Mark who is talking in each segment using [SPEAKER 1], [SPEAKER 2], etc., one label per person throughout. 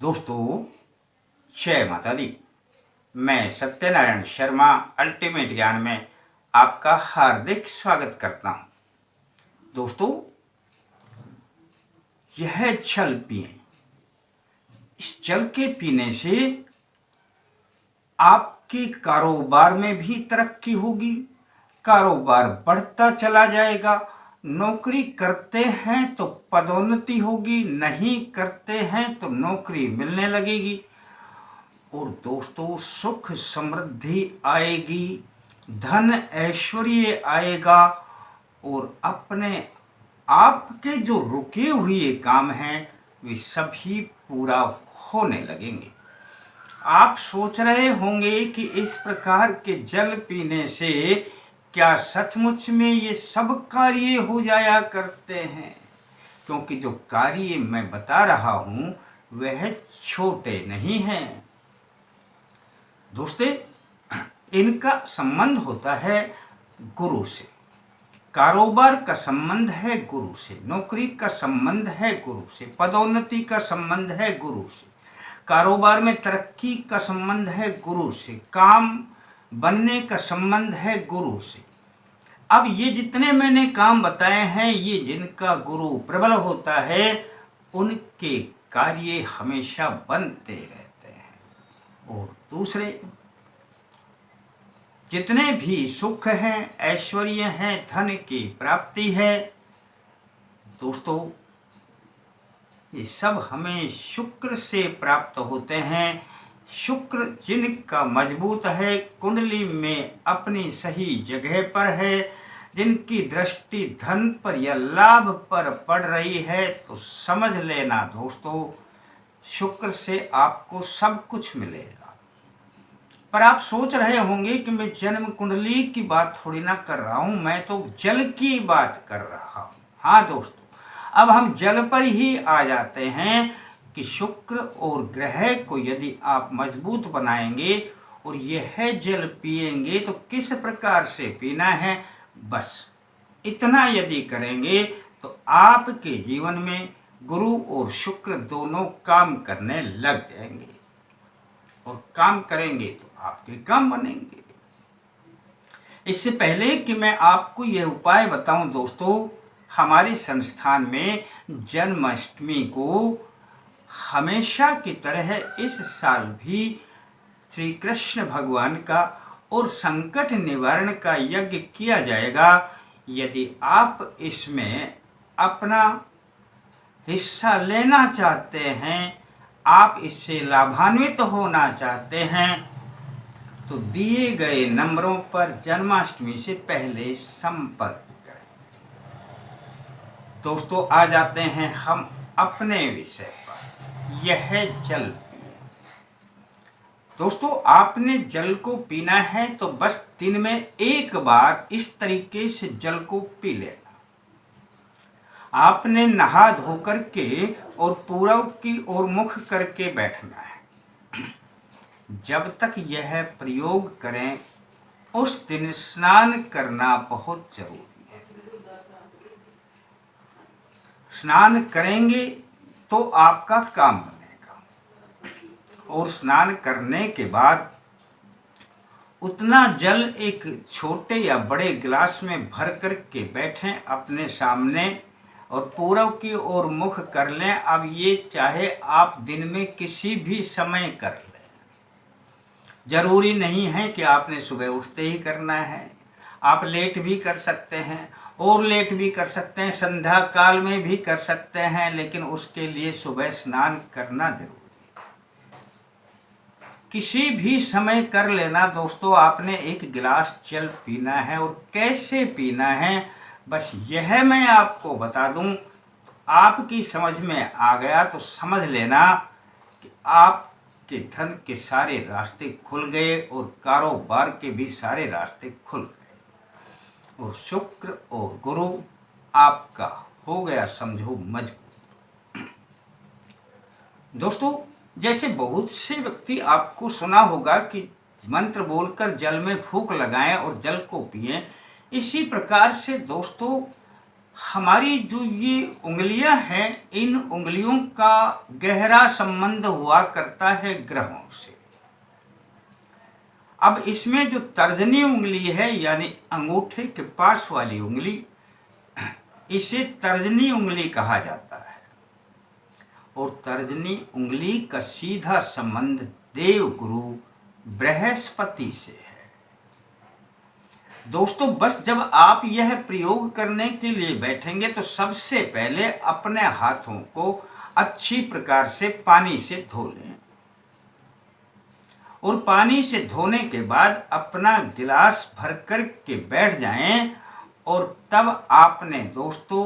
[SPEAKER 1] दोस्तों, जय माता दी। मैं सत्यनारायण शर्मा अल्टीमेट ज्ञान में आपका हार्दिक स्वागत करता हूं। दोस्तों, यह जल पिए। इस जल के पीने से आपके कारोबार में भी तरक्की होगी, कारोबार बढ़ता चला जाएगा। नौकरी करते हैं तो पदोन्नति होगी, नहीं करते हैं तो नौकरी मिलने लगेगी। और दोस्तों, सुख समृद्धि आएगी, धन ऐश्वर्य आएगा और अपने आपके जो रुके हुए काम हैं वे सभी पूरा होने लगेंगे। आप सोच रहे होंगे कि इस प्रकार के जल पीने से क्या सचमुच में ये सब कार्य हो जाया करते हैं? क्योंकि जो कार्य मैं बता रहा हूं वह छोटे नहीं हैं। दोस्तों, इनका संबंध होता है गुरु से, कारोबार का संबंध है गुरु से, नौकरी का संबंध है गुरु से, पदोन्नति का संबंध है गुरु से, कारोबार में तरक्की का संबंध है गुरु से, काम बनने का संबंध है गुरु से। अब ये जितने मैंने काम बताए हैं, ये जिनका गुरु प्रबल होता है उनके कार्य हमेशा बनते रहते हैं। और दूसरे जितने भी सुख हैं, ऐश्वर्य हैं, धन की प्राप्ति है, दोस्तों ये सब हमें शुक्र से प्राप्त होते हैं। शुक्र जिनका मजबूत है, कुंडली में अपनी सही जगह पर है, जिनकी दृष्टि धन पर या लाभ पर पड़ रही है, तो समझ लेना दोस्तों, शुक्र से आपको सब कुछ मिलेगा। पर आप सोच रहे होंगे कि मैं जन्म कुंडली की बात थोड़ी ना कर रहा हूं, मैं तो जल की बात कर रहा हूं। हाँ दोस्तों, अब हम जल पर ही आ जाते हैं कि शुक्र और ग्रह को यदि आप मजबूत बनाएंगे और यह जल पिएंगे तो किस प्रकार से पीना है, बस इतना यदि करेंगे तो आपके जीवन में गुरु और शुक्र दोनों काम करने लग जाएंगे। और काम करेंगे तो आपके काम बनेंगे। इससे पहले कि मैं आपको यह उपाय बताऊं दोस्तों, हमारे संस्थान में जन्माष्टमी को हमेशा की तरह इस साल भी श्री कृष्ण भगवान का और संकट निवारण का यज्ञ किया जाएगा। यदि आप इसमें अपना हिस्सा लेना चाहते हैं, आप इससे लाभान्वित होना चाहते हैं, तो दिए गए नंबरों पर जन्माष्टमी से पहले संपर्क करें। दोस्तों, आ जाते हैं हम अपने विषय पर। यह जल पिए। दोस्तों, आपने जल को पीना है तो बस दिन में एक बार इस तरीके से जल को पी लेना। आपने नहा धोकर के और पूरब की ओर मुख करके बैठना है। जब तक यह प्रयोग करें उस दिन स्नान करना बहुत जरूरी है। स्नान करेंगे तो आपका काम बनेगा। और स्नान करने के बाद उतना जल एक छोटे या बड़े गिलास में भर करके बैठें अपने सामने और पूरब की ओर मुख कर लें। अब ये चाहे आप दिन में किसी भी समय कर लें, जरूरी नहीं है कि आपने सुबह उठते ही करना है। आप लेट भी कर सकते हैं और लेट भी कर सकते हैं, संध्या काल में भी कर सकते हैं, लेकिन उसके लिए सुबह स्नान करना जरूरी है। किसी भी समय कर लेना दोस्तों। आपने एक गिलास जल पीना है और कैसे पीना है, बस यह मैं आपको बता दूं तो आपकी समझ में आ गया तो समझ लेना कि आपके धन के सारे रास्ते खुल गए और कारोबार के भी सारे रास्ते खुल गए और शुक्र और गुरु आपका हो गया समझो मजबूत। दोस्तों, जैसे बहुत से व्यक्ति आपको सुना होगा कि मंत्र बोलकर जल में फूंक लगाएं और जल को पिएं, इसी प्रकार से दोस्तों हमारी जो ये उंगलियां हैं, इन उंगलियों का गहरा संबंध हुआ करता है ग्रहों से। अब इसमें जो तर्जनी उंगली है, यानी अंगूठे के पास वाली उंगली, इसे तर्जनी उंगली कहा जाता है। और तर्जनी उंगली का सीधा संबंध देवगुरु बृहस्पति से है। दोस्तों, बस जब आप यह प्रयोग करने के लिए बैठेंगे तो सबसे पहले अपने हाथों को अच्छी प्रकार से पानी से धो लें। और पानी से धोने के बाद अपना गिलास भर कर के बैठ जाएं। और तब आपने दोस्तों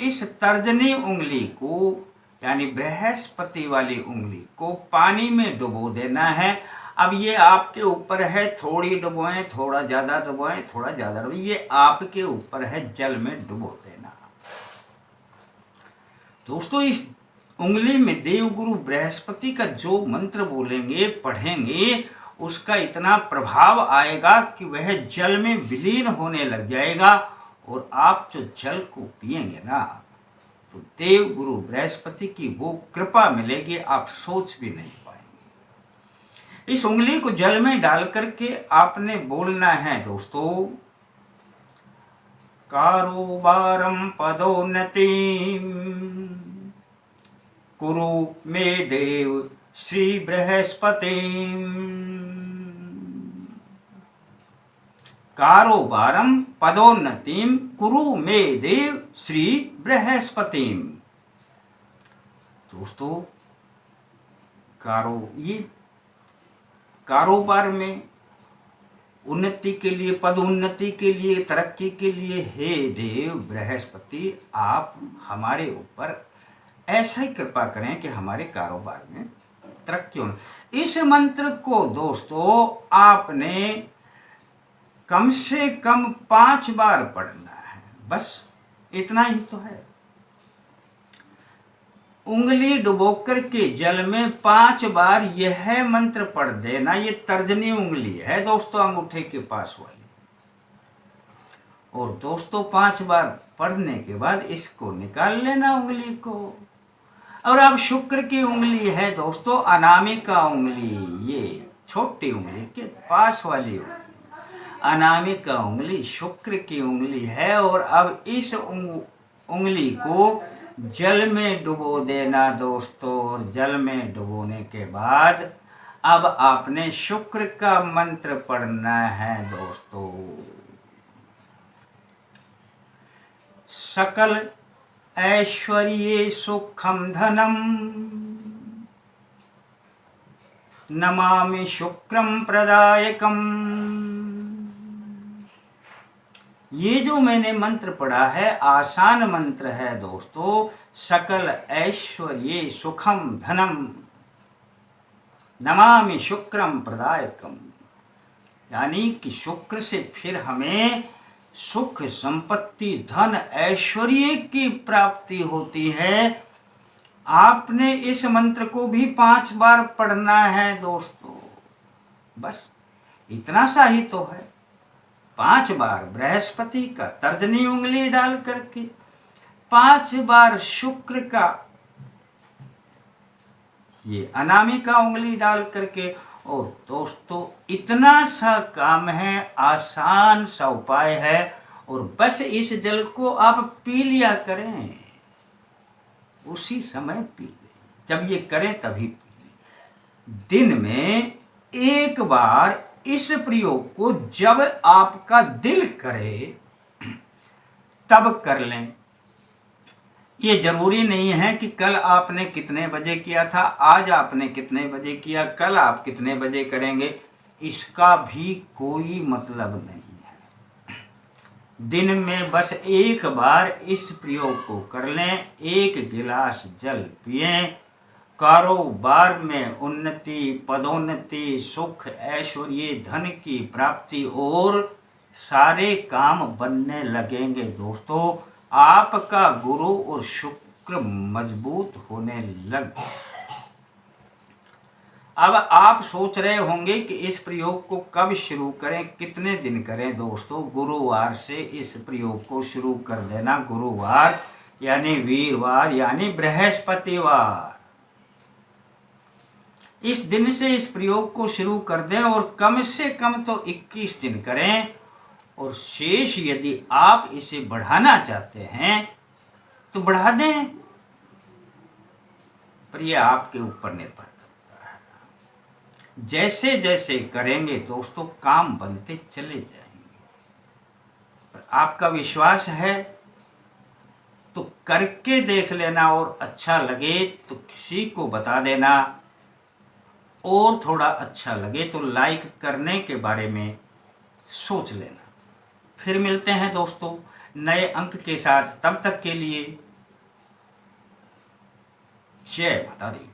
[SPEAKER 1] इस तर्जनी उंगली को, यानी बृहस्पति वाली उंगली को पानी में डुबो देना है। अब ये आपके ऊपर है, थोड़ी डुबोएं, थोड़ा ज़्यादा डुबोएं, थोड़ा ज़्यादा डुबोएं, ये आपके ऊपर है, जल में डुबो देना। दोस्तों, इस उंगली में देवगुरु बृहस्पति का जो मंत्र बोलेंगे, पढ़ेंगे, उसका इतना प्रभाव आएगा कि वह जल में विलीन होने लग जाएगा। और आप जो जल को पिएंगे ना, तो देवगुरु बृहस्पति की वो कृपा मिलेगी, आप सोच भी नहीं पाएंगे। इस उंगली को जल में डाल करके आपने बोलना है दोस्तों, कारोबारम पदोन्नतिम कुरु मे देव श्री बृहस्पतिम। कारोबारम पदोन्नतिम कुरु मे देव श्री बृहस्पतिम। दोस्तों, ये कारोबार में उन्नति के लिए, पदोन्नति के लिए, तरक्की के लिए, हे देव बृहस्पति, आप हमारे ऊपर ऐसा ही कृपा करें कि हमारे कारोबार में तरक्की हो। इस मंत्र को दोस्तों आपने कम से कम 5 बार पढ़ना है, बस इतना ही तो है। उंगली डुबोकर के जल में 5 बार यह मंत्र पढ़ देना। ये तर्जनी उंगली है दोस्तों, अंगूठे के पास वाली। और दोस्तों 5 बार पढ़ने के बाद इसको निकाल लेना उंगली को। और अब शुक्र की उंगली है दोस्तों, अनामिका उंगली, ये छोटी उंगली के पास वाली उंगली, अनामिका उंगली शुक्र की उंगली है। और अब इस उंगली को जल में डुबो देना दोस्तों। और जल में डुबोने के बाद अब आपने शुक्र का मंत्र पढ़ना है दोस्तों, सकल ऐश्वर्ये सुखम धनम नमामि शुक्रम प्रदायकम। ये जो मैंने मंत्र पढ़ा है, आसान मंत्र है दोस्तों, सकल ऐश्वर्ये सुखम धनम नमामि शुक्रम प्रदायकम। यानी कि शुक्र से फिर हमें सुख, संपत्ति, धन, ऐश्वर्य की प्राप्ति होती है। आपने इस मंत्र को भी 5 बार पढ़ना है दोस्तों, बस इतना सा ही तो है। 5 बार बृहस्पति का तर्जनी उंगली डाल करके, 5 बार शुक्र का ये अनामिका उंगली डाल करके। और दोस्तों इतना सा काम है, आसान सा उपाय है। और बस इस जल को आप पी लिया करें, उसी समय पी लें, जब ये करें तभी पी लें। दिन में 1 बार इस प्रयोग को जब आपका दिल करे तब कर लें। ये जरूरी नहीं है कि कल आपने कितने बजे किया था, आज आपने कितने बजे किया, कल आप कितने बजे करेंगे, इसका भी कोई मतलब नहीं है। दिन में बस 1 बार इस प्रयोग को कर लें, 1 गिलास जल पिएं। कारोबार में उन्नति, पदोन्नति, सुख, ऐश्वर्य, धन की प्राप्ति और सारे काम बनने लगेंगे दोस्तों। आपका गुरु और शुक्र मजबूत होने लग। अब आप सोच रहे होंगे कि इस प्रयोग को कब शुरू करें, कितने दिन करें। दोस्तों, गुरुवार से इस प्रयोग को शुरू कर देना। गुरुवार यानी वीरवार यानी बृहस्पतिवार, इस दिन से इस प्रयोग को शुरू कर दें और कम से कम तो 21 दिन करें। और शेष यदि आप इसे बढ़ाना चाहते हैं तो बढ़ा दें, पर यह आपके ऊपर निर्भर करता है। जैसे जैसे करेंगे दोस्तों काम बनते चले जाएंगे। पर आपका विश्वास है तो करके देख लेना, और अच्छा लगे तो किसी को बता देना, और थोड़ा अच्छा लगे तो लाइक करने के बारे में सोच लेना। फिर मिलते हैं दोस्तों नए अंक के साथ, तब तक के लिए जय माता दी।